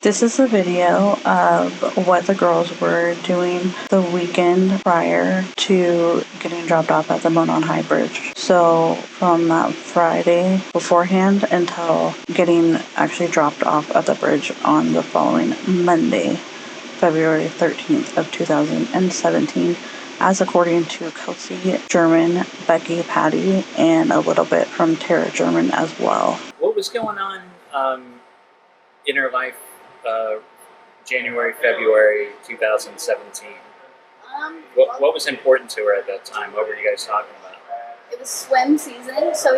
This is a video of what the girls were doing the weekend prior to getting dropped off at the Monon High Bridge. So from that Friday beforehand until getting actually dropped off at the bridge on the following Monday, February 13th of 2017, as according to Kelsey German, Becky Patty, and a little bit from Tara German as well. What was going on in her life January, February 2017? What was important to her at that time? What were you guys talking about? It was swim season, so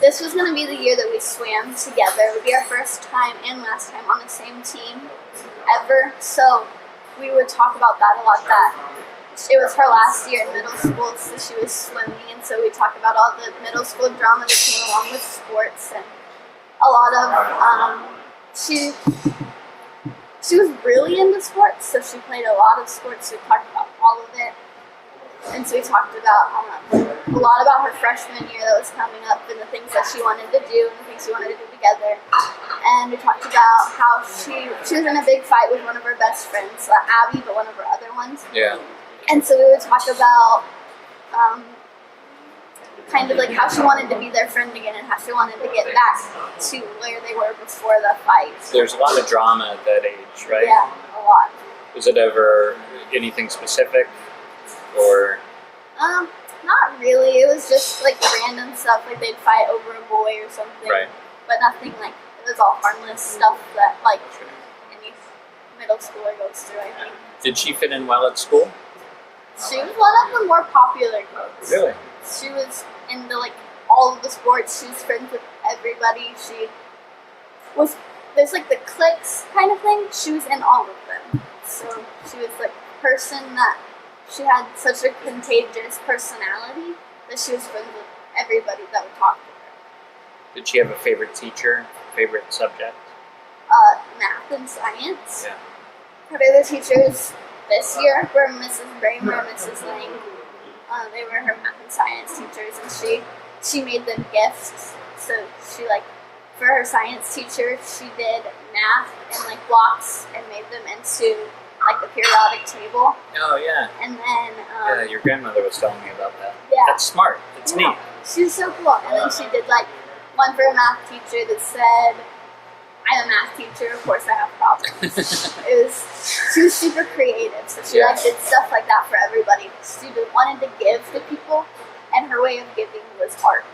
this was going to be the year that we swam together. It would be our first time and last time on the same team ever, so we would talk about that a lot. That it was her last year in middle school, so she was swimming, and so we talked about all the middle school drama that came along with sports, and a lot of she was really into sports, so she played a lot of sports. We talked about all of it, and so we talked about a lot about her freshman year that was coming up, and the things that she wanted to do, and the things she wanted to do together. And we talked about how she was in a big fight with one of her best friends, not Abby, but one of her other ones. Yeah. And so we would talk about kind of like how she wanted to be their friend again and how she wanted to get back to where they were before the fight. There's a lot of drama at that age, right? Yeah, a lot. Was it ever anything specific, or? Not really. It was just like random stuff, like they'd fight over a boy or something. Right. But nothing like, it was all harmless stuff that like any middle schooler goes through, I think. Did she fit in well at school? She was one of the more popular girls. Really? She was into like all of the sports. She was friends with everybody. There's like the cliques kind of thing. She was in all of them. So she was like a person that she had such a contagious personality that she was friends with everybody that would talk to her. Did she have a favorite teacher, favorite subject? Math and science. Yeah. Her favorite teachers this year were Mrs. Bramer and Mrs. Lang. They were her math and science teachers, and she made them gifts. So she for her science teacher, she did math and blocks and made them into the periodic table. Oh yeah. And then yeah, your grandmother was telling me about that. Yeah. That's smart. It's neat. She was so cool. And then she did one for a math teacher that said, "I'm a math teacher, of course I have problems." She was super creative, so she did stuff like that for everybody. She wanted to give to people, and her way of giving was art.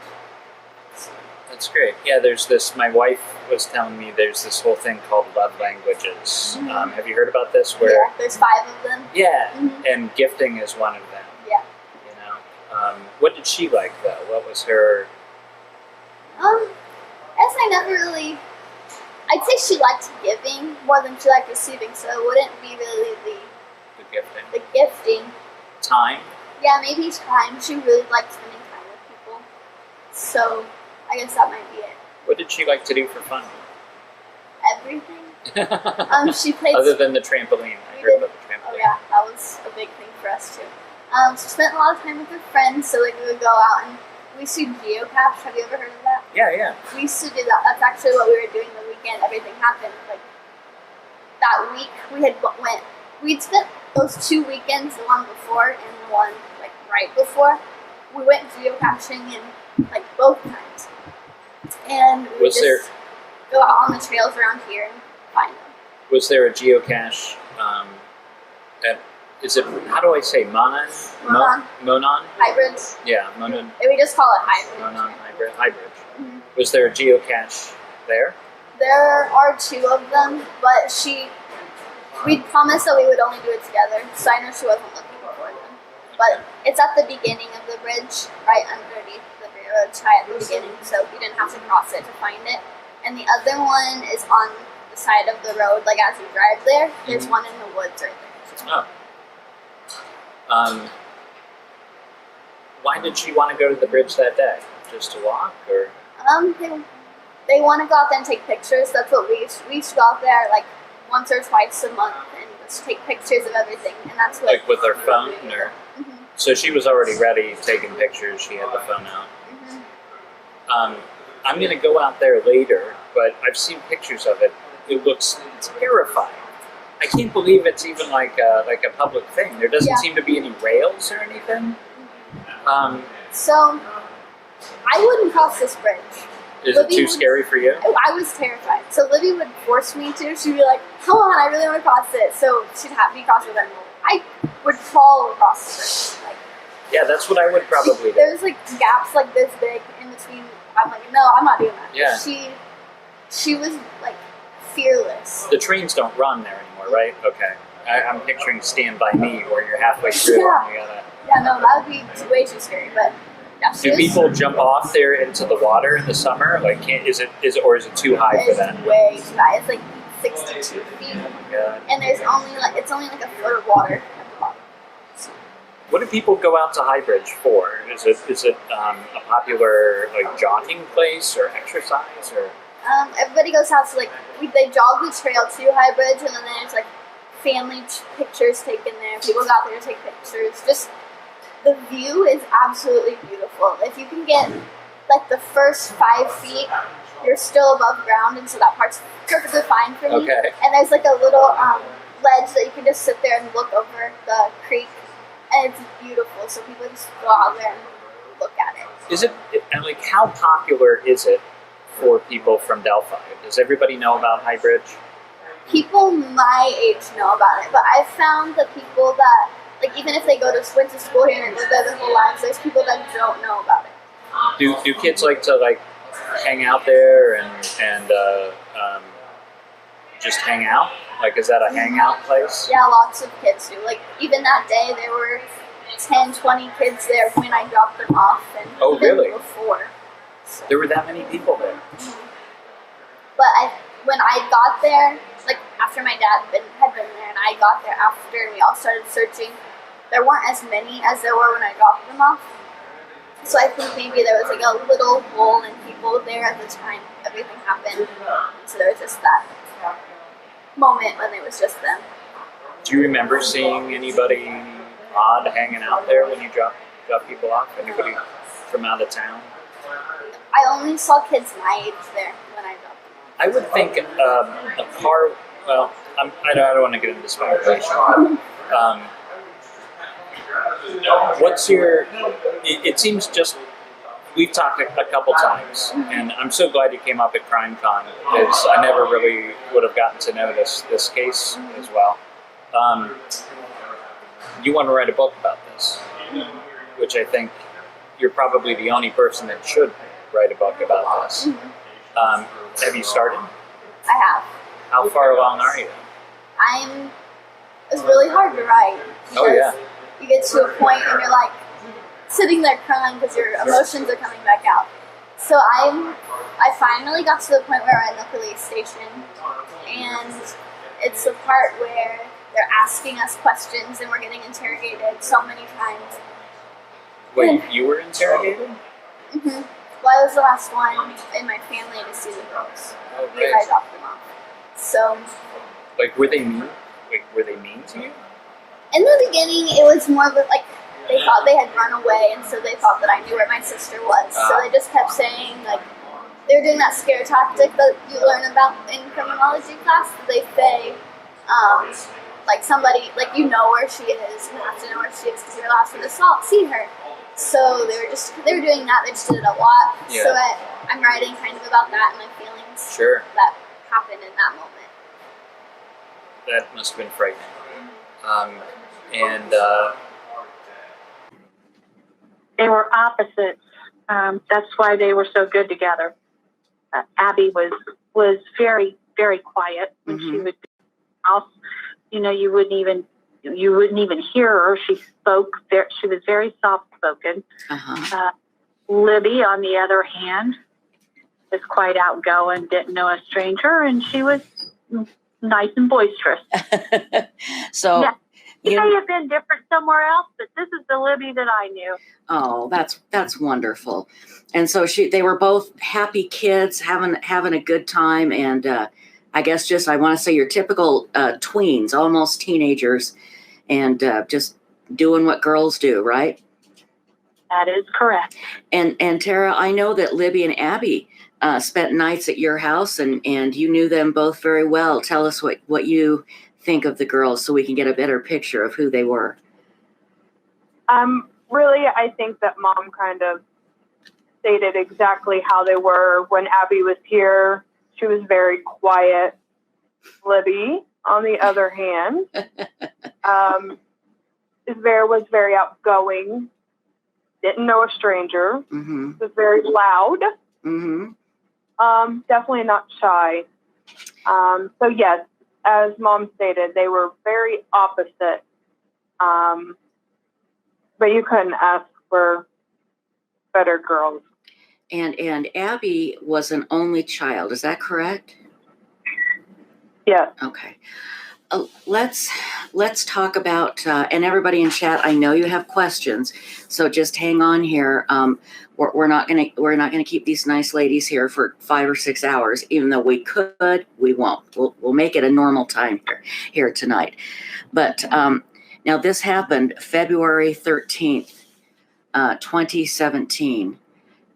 That's great. Yeah, there's this, my wife was telling me there's this whole thing called love languages. Mm-hmm. Have you heard about this? Where, yeah, there's 5 of them. Yeah, mm-hmm. And gifting is one of them. Yeah. You know? What did she like though? What was her... I never really... I'd say she liked giving more than she liked receiving, so it wouldn't be really The gifting. the gifting. Time? Yeah, maybe time. She really liked spending time with people. So, I guess that might be it. What did she like to do for fun? Everything. She played... Other than the trampoline. I heard about the trampoline. Oh yeah, that was a big thing for us too. She spent a lot of time with her friends, so we would go out and we used to geocache. Have you ever heard of that? Yeah. We used to do that. That's actually what we were doing the weekend. Everything happened that week. We'd spent those 2 weekends, the one before and the one right before. We went geocaching in both times, and we would just go out on the trails around here and find them. Was there a geocache how do I say, Monon? Monon? Hybrids. Yeah, Monon. We just call it hybrid. Monon hybrid. Mm-hmm. Was there a geocache there? There are 2 of them, but we promised that we would only do it together, so I know she wasn't looking for them. But it's at the beginning of the bridge, right underneath the railroad tie at the beginning, so you didn't have to cross it to find it. And the other one is on the side of the road, as you drive there. There's one in the woods right there. Oh. Why did she want to go to the bridge that day? Just to walk, or? They want to go out there and take pictures. That's what we used to go out there once or twice a month and just take pictures of everything. And that's what with her phone, or? Mm-hmm. So she was already ready, taking pictures. She had the phone out. Mm-hmm. I'm going to go out there later, but I've seen pictures of it. it looks terrifying. I can't believe it's even like a public thing. There doesn't seem to be any rails or anything. So I wouldn't cross this bridge. Is it too scary for you? I was terrified. So Libby would force me to. She'd be like, come on, I really want to cross it. So she'd have me cross it. I would crawl across the bridge. Yeah, that's what I would probably do. There's like gaps like this big in between. I'm like, no, I'm not doing that. Yeah. She was like fearless. The trains don't run there anymore, right? Okay. I'm picturing Stand By Me where you're halfway through and you gotta... Yeah, no, that would be way too scary, but... Yeah, do people jump off there into the water in the summer? Like, is it too high for that? It's way too high. It's like 62 feet. Oh my god! And it's only like a foot of water at the bottom. So. What do people go out to High Bridge for? Is it a popular like jogging place or exercise or? Everybody goes out to they jog the trail to High Bridge, and then there's like family pictures taken there. People go out there to take pictures. Just the view is absolutely beautiful. If you can get like the first 5 feet, you're still above ground, and so that part's perfectly fine for me. Okay. And there's like a little ledge that you can just sit there and look over the creek, and it's beautiful. So people just go out there and look at it. Is it like how popular is it for people from Delphi? Does everybody know about High Bridge? People my age know about it, but I've found that people that even if they went to school here and lived there their whole lives, there's people that don't know about it. Do kids like to hang out there and just hang out? Like, is that a hangout place? Yeah, lots of kids do. Like, even that day, there were 10, 20 kids there when I dropped them off. And oh, even really? Before. So. There were that many people there? But when I got there, after my dad had been there, and I got there after, and we all started searching, there weren't as many as there were when I dropped them off. So I think maybe there was a little hole in people there at the time everything happened. So there was just that moment when it was just them. Do you remember seeing anybody odd hanging out there when you drop people off? Anybody from out of town? I only saw kids my age there when I dropped them off. I would think a car. Well, I don't want to get into speculation. What's your? It seems just we've talked a couple times, and I'm so glad you came up at CrimeCon because I never really would have gotten to know this case as well. You want to write a book about this, which I think you're probably the only person that should write a book about this. Have you started? I have. How far along are you? It's really hard to write. Oh yeah. You get to a point and you're sitting there crying because your emotions are coming back out. So I finally got to the point where we're in the police station, and it's the part where they're asking us questions and we're getting interrogated so many times. Wait, you were interrogated? Mm-hmm. Well, I was the last one in my family to see the girls because I dropped them off. So, were they mean? Were they mean to you? In the beginning, it was more of they thought they had run away, and so they thought that I knew where my sister was. So they just kept saying they were doing that scare tactic that you learn about in criminology class. They say somebody you know where she is, you have to know where she is because you're the last one to see her. So they were doing that. They just did it a lot. Yeah. So I'm writing kind of about that and my feelings that happened in that moment. That must have been frightening. They were opposites. That's why they were so good together. Abby was very, very quiet when she would be out. You wouldn't even hear her. She spoke. She was very soft spoken. Libby, on the other hand, was quite outgoing. Didn't know a stranger, and she was nice and boisterous. So. Yeah. It may have been different somewhere else, but this is the Libby that I knew. Oh, that's wonderful. And so they were both happy kids, having a good time, and I guess I want to say your typical tweens, almost teenagers, and just doing what girls do, right? That is correct. And Tara, I know that Libby and Abby spent nights at your house, and you knew them both very well. Tell us what you think of the girls so we can get a better picture of who they were. Really, I think that Mom kind of stated exactly how they were. When Abby was here, she was very quiet. Libby, on the other hand, was very outgoing. Didn't know a stranger. Mm-hmm. Was very loud. Mm-hmm. Definitely not shy. So yes, as Mom stated, they were very opposite. But you couldn't ask for better girls. And Abby was an only child. Is that correct? Yes. Okay. Let's talk about and everybody in chat. I know you have questions, so just hang on here. We're not gonna keep these nice ladies here for 5 or 6 hours. Even though we could, we won't. We'll make it a normal time here tonight. But now this happened February 13th, 2017,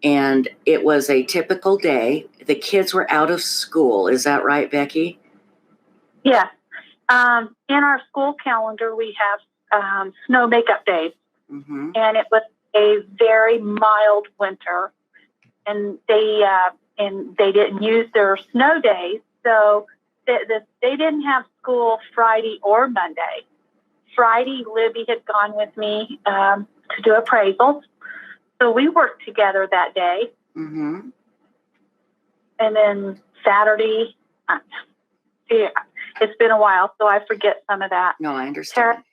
and it was a typical day. The kids were out of school. Is that right, Becky? Yes. In our school calendar, we have snow makeup days, Mm-hmm. and it was a very mild winter, and they didn't use their snow days, so they didn't have school Friday or Monday. Friday, Libby had gone with me to do appraisals, so we worked together that day. Mm-hmm. And then Saturday, it's been a while, so I forget some of that. No, I understand.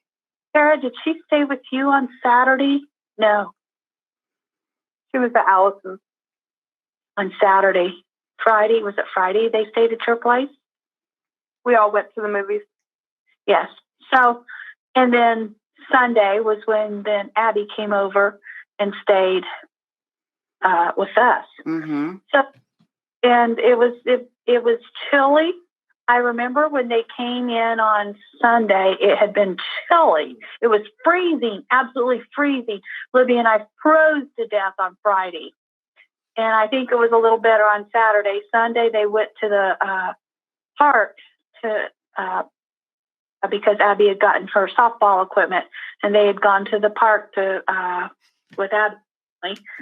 Tara, did she stay with you on Saturday? No. She was at Allison's on Saturday. Friday, was it Friday they stayed at your place? We all went to the movies. Yes. So, and then Sunday was when then Abby came over and stayed with us. Mm-hmm. So, and it was chilly. I remember when they came in on Sunday, it had been chilly. It was freezing, absolutely freezing. Libby and I froze to death on Friday. And I think it was a little better on Saturday. Sunday, they went to the park to because Abby had gotten her softball equipment, and they had gone to the park to with Abby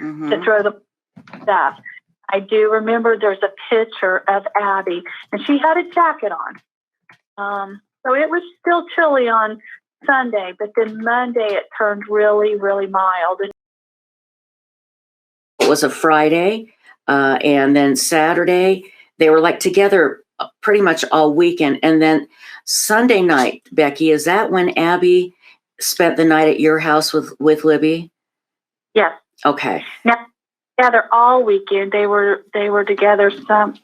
Mm-hmm. to throw the stuff. I do remember there's a picture of Abby, and she had a jacket on. So it was still chilly on Sunday, but then Monday it turned really, really mild. It was a Friday, and then Saturday they were like together pretty much all weekend, and then Sunday night, Becky, is that when Abby spent the night at your house with Libby? Yes. Okay. Now, together all weekend. They were together some.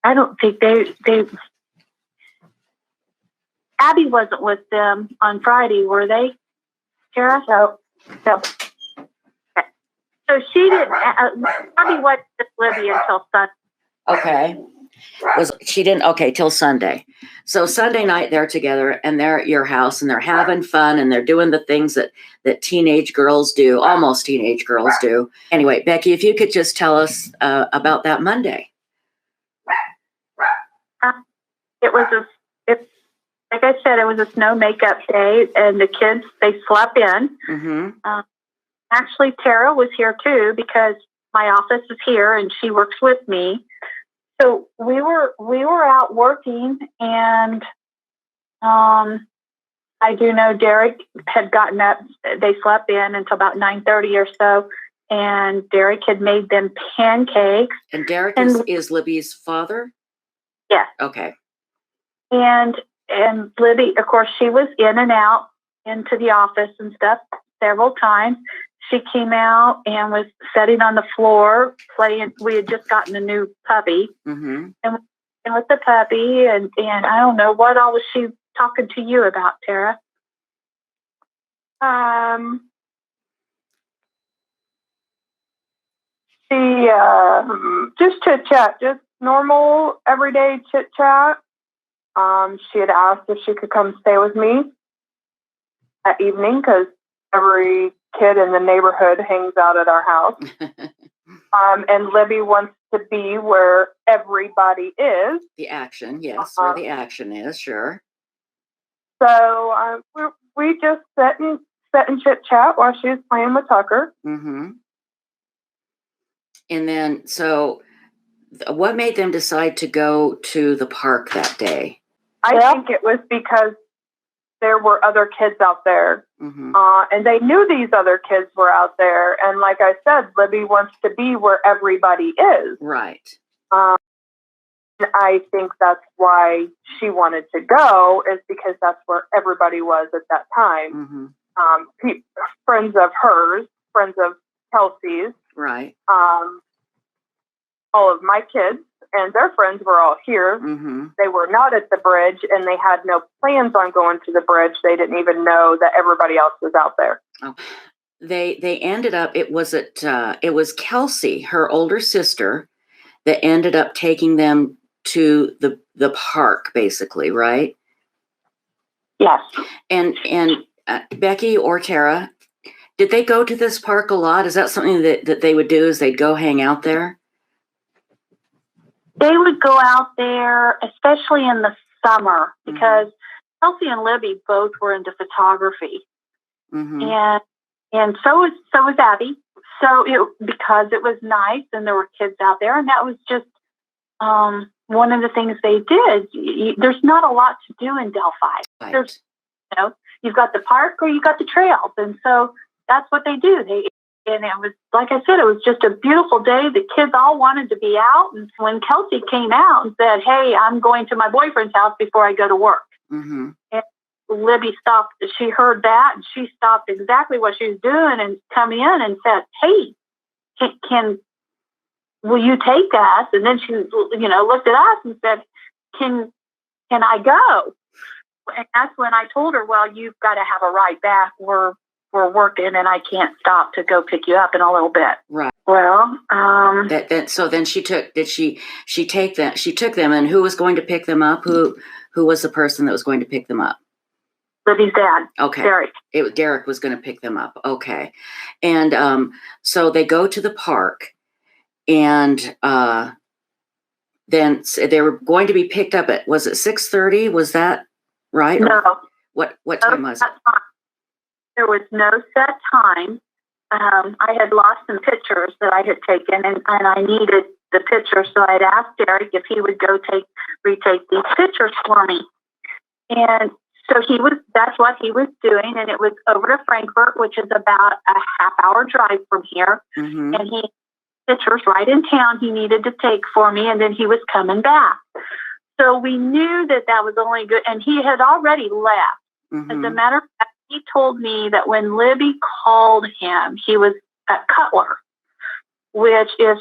I don't think they Abby wasn't with them on Friday, were they? Tara? No. Okay. So she didn't. Abby wasn't with Libby until Sunday. Okay. She didn't? Okay, till Sunday. So Sunday night they're together and they're at your house and they're having fun and they're doing the things that teenage girls do, almost teenage girls do. Anyway, Becky, if you could just tell us about that Monday. It was like I said, it was a snow makeup day, and the kids, they slept in. Mm-hmm. Actually, Tara was here too because my office is here and she works with me. So we were out working, and I do know Derek had gotten up. They slept in until about 9:30 or so, and Derek had made them pancakes. And Derek is Libby's father? Yes. Okay. And Libby, of course, she was in and out into the office and stuff several times. She came out and was sitting on the floor playing. We had just gotten a new puppy, Mm-hmm. and with the puppy, and I don't know what all was she talking to you about, Tara. She just chit chat, just normal everyday chit chat. She had asked if she could come stay with me that evening because every kid in the neighborhood hangs out at our house. And Libby wants to be where everybody is. The action, yes, where the action is, sure. So we just sat and chit chat while she was playing with Tucker. Mm-hmm. And then, so what made them decide to go to the park that day? I think it was because there were other kids out there. Mm-hmm. And they knew these other kids were out there. And like I said, Libby wants to be where everybody is. Right. I think that's why she wanted to go, is because that's where everybody was at that time. Mm-hmm. Friends of hers, friends of Kelsey's, Right. all of my kids and their friends were all here. Mm-hmm. They were not at the bridge, and they had no plans on going to the bridge. They didn't even know that everybody else was out there. Oh. They ended up, it was Kelsey, her older sister, that ended up taking them to the park, basically, right? Yes. And Becky or Tara, did they go to this park a lot? Is that something that they would do, is they'd go hang out there? They would go out there, especially in the summer, because Kelsey and Libby both were into photography. Mm-hmm. And so was Abby. So because it was nice and there were kids out there, and that was just one of the things they did. There's not a lot to do in Delphi. Right. There's, you've got the park or you got the trails, and so that's what they do. And it was, like I said, it was just a beautiful day. The kids all wanted to be out. And when Kelsey came out and said, "Hey, I'm going to my boyfriend's house before I go to work," Mm-hmm. and Libby stopped. She heard that, and she stopped exactly what she was doing and come in and said, "Hey, will you take us?" And then she, looked at us and said, "Can I go?" And that's when I told her, "Well, you've got to have a ride back. We're working, and I can't stop to go pick you up in a little bit." Right. Well, so then she took them, and who was going to pick them up? Who was the person that was going to pick them up? Libby's dad. Okay. Derek. Derek was going to pick them up. Okay. And so they go to the park, and then they were going to be picked up at, was it 6:30? Was that right? No. What time was it? There was no set time. I had lost some pictures that I had taken, and I needed the pictures, so I'd asked Derek if he would go retake these pictures for me. And so that's what he was doing, and it was over to Frankfurt, which is about a half-hour drive from here. Mm-hmm. And he pictures right in town he needed to take for me, and then he was coming back. So we knew that was only good, and he had already left. Mm-hmm. As a matter of fact, he told me that when Libby called him, he was at Cutler, which is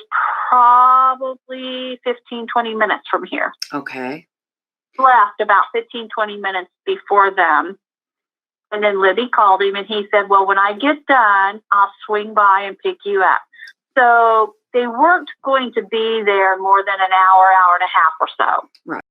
probably 15, 20 minutes from here. Okay. Left about 15, 20 minutes before them. And then Libby called him, and he said, "Well, when I get done, I'll swing by and pick you up." So they weren't going to be there more than an hour and a half or so. Right.